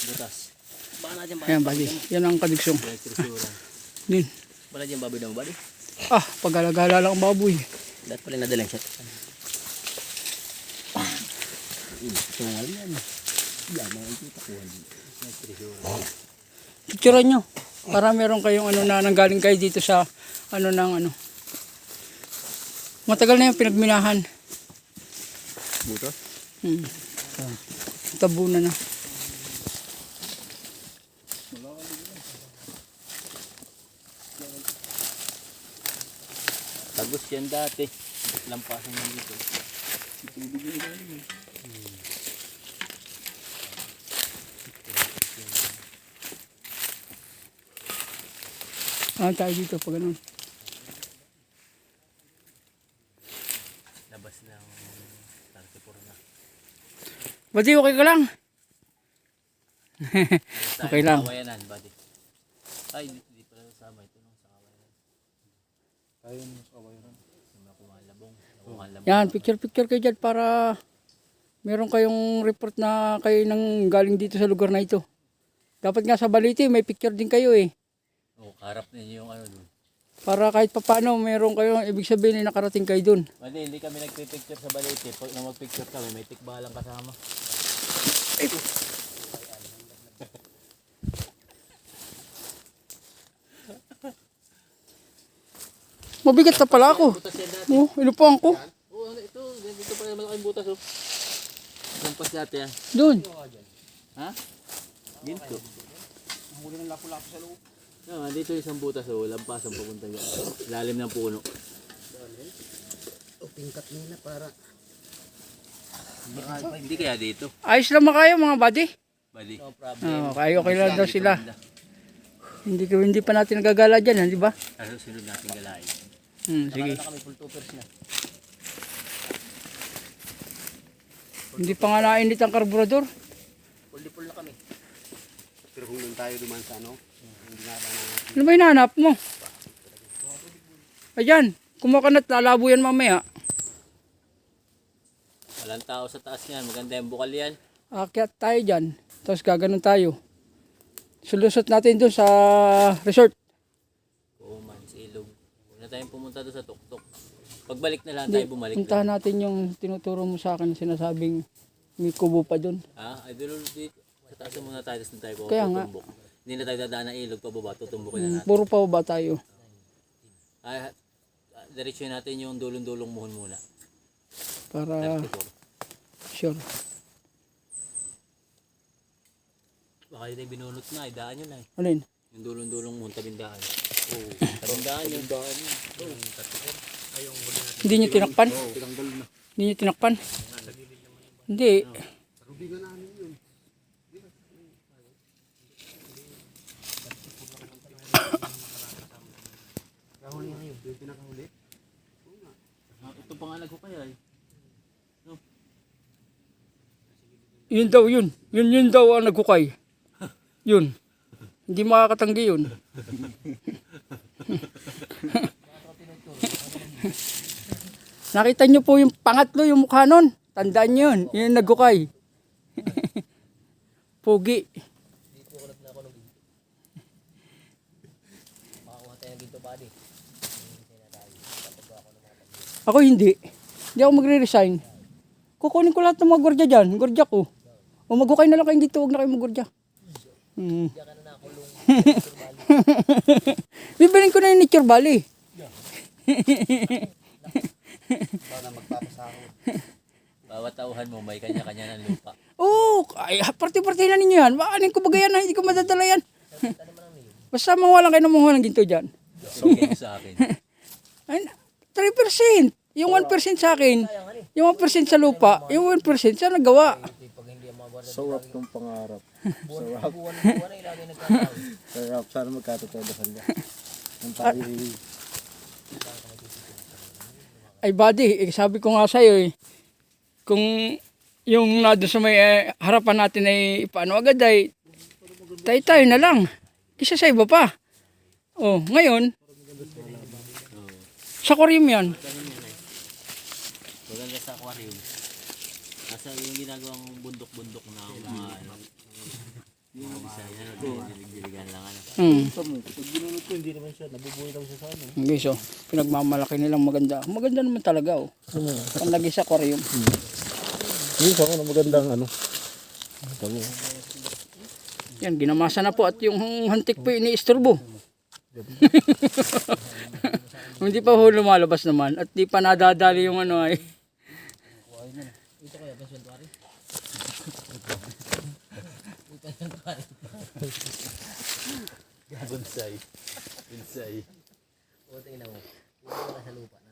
Butas. Baka na dyan, Ayan, buddy. Yan ang kadigsong. Din. Baka dyan baboy na mo, buddy. Ah, pag-alagala lang ang baboy. Lahat pala nadalang shot. Tungal yan. Yan, makikita ko. Picturean nyo. Para meron kayong ano na nanggaling kayo dito sa ano ng ano. Matagal na yung pinagminahan. Butas? Tabunan na. Tagos yan dati. Lampasan yan dito. Tayo dito pag ganun. Labas ng 34 na. Buddy, okay ka lang? Okay lang. Kawayanan, buddy. Ay, di pala sama ito nung sa kawayanan. Tayo nung sa kawayanan. Kumalabong. Yan, picture kayo dyan para meron kayong report na kayo nang galing dito sa lugar na ito. Dapat nga sa Balite, may picture din kayo eh. Oo, karap ninyo yung ano dun. Para kahit papano, meron kayong ibig sabihin na nakarating kayo dun. Hindi kami nagpipicture sa Balite. Pag na magpicture kami, may tikbalang kasama. Mabigat na pala ako. Butas yan dati. Oh, inupuan ko. Oo, ito. Dito pa yung malaking butas. Oh. Lampas dati yan. Doon. Ha? Ginto. Ang huli ng lapu-lapu sa loob. No, dito isang butas. Oh. Lampas ang pupunta yan. Lalim ng puno. O pingkat nila para Hindi kaya dito. Ayos lang kayo mga buddy. Buddy. No Oh, kayo okay lang daw sila. Hindi pa natin nagagala dyan, di ba? Ano sunod natin galain? Sige. Na kami full toppers na. Hindi pa nga nainit ang karburador. Full na kami. pero kung doon tayo duman sa ano, hindi nga ba na Ano ba hinahanap mo? Ayan, kumakanat, lalabo yan mamaya. Walang tao sa taas niyan. Maganda yung bukal yan. Akyat tayo dyan. Tapos gaganon tayo. Sulusot natin doon sa resort. Oo man, sa ilog. Huwag na tayong pumunta doon sa tuktok. Pagbalik na lang tayo bumalik. Puntahan natin yung tinuturo mo sa akin, sinasabing may kubo pa doon. Ha? Ay, dulo dito. Sa taas muna tayo, tapos na tayo Kaya nga. tutumbok. Hindi na tayo dadaan ng ilog pababa, tutumbukin na natin. Puro pa ba tayo? Ay, diretsyo natin yung dulong-dulong muhon muna. Para 34. sure. Baka yun ay binunot na, daan yun ay. Alin? Yung dulong-dulong muhon, tabindaan. Oo, tabindaan yun. Oo, 34. Ay, yung huli natin. Hindi nyo tinakpan? tinanggal na. Hindi nyo tinakpan? Hindi. Rubigan namin yun. Kahuli na yun, yung pinakahuli. Ito pangalag ko kaya eh. Yun daw yun. Yun daw ang nagkukay. Yun. Hindi makakatanggi yun. Nakita nyo po yung pangatlo, yung mukha nun. Tandaan nyo yun. Yun yung nagkukay. Pugi. Ako hindi. Hindi ako magre-resign. Kukunin ko lahat ng mga gordya dyan. Gordya ko. O maghukay na lang kayo dito. Huwag na kayo mag-gordya. Bibilin ko na yung Nature Valley. Para magpapasahod. Bawat tauhan mo, may kanya-kanya ng lupa. Oo. Ay, parte-parte na ninyo yan. Bakanin ko bagay yan. Hindi ko madadala yan. Basta mawalan kayo ng mga ng ginto dyan. Okay sa akin. Ay, 3%. Yung 1% sa akin. Yung 1% sa lupa. Yung 1% sa nagawa. Sarap ng pangarap. Sarap. Sana magkatotodahan niya. Ang tayo. Ay buddy, sabi ko nga sa'yo eh. Kung yung nado sa may harapan natin ay paano agad ay tayo na lang. Kisa sa iba pa. Oh, ngayon, sa aquarium yan. Maganda sa aquarium. Nasa yung ginagawang bundok-bundok na mga ano. Dilig-diligan lang ano. Pag ginunod ko, hindi naman siya, nabubuhay lang siya sa ano. Okay, so, pinagmamalaki nilang maganda. Maganda naman talaga, oh. Ang lagi sa aquarium. Hindi sa ako na magandang ano. Kami. Yan, ginamasa na po at yung hantik po ini-isturbo. Hindi pa ho lumalabas naman at di pa nadadali yung ano ay. Ito kaya ba siyentwari? Bonsai. Bonsai. O, tingnan mo. Ito wala sa lupa.